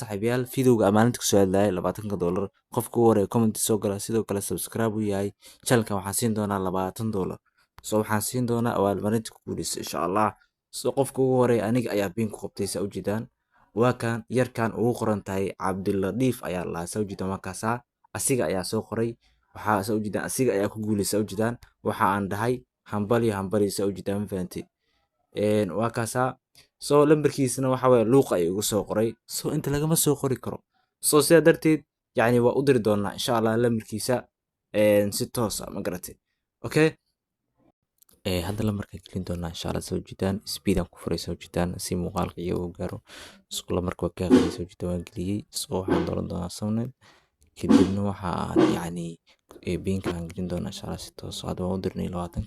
saaxiibayaal videoga amaalinta ku soo hadlayay $20 qofka ugu horeeya comment soo gala sidoo kale subscribe u yahay channelka waxaan siin doonaa $20 soo waxaan siin doonaa abaalmarinta ku guuleysta insha Allah soo qofka ugu horeeya aniga ayaa biin ku qabtay saa u jeedaan waa kan yarkan ugu qoran tahay Cabdiladiif ayaa la soo jeedaa markaasa asiga ayaa soo qoray waxa soo jeedaan asiga ayaa ku guuleystay u jeedaan waxa aan dhahay hambali soo jeedaan ma fahanti waa kaasa soo lambarkiisana waxa way luuqa ay ugu soo qoray soo inta lagama soo qori karo soo sidaa darteed yani waa u diri doonaa insha Allah lambarkiisa si toos ah ma garatay okay hadda lambarka gelin doonaa insha Allah soo jeedaan speed aan ku furay soo jeedaan si muuqaalka iyo uu gaaro isku lambarka waa ka qeybay soo jeedaan waan geliyay soo waxaan dooran doonaa thumbnail kadibna waxa yani biinka aan gelin doonaa insha Allah si toos ah hadda waan u dirnay 20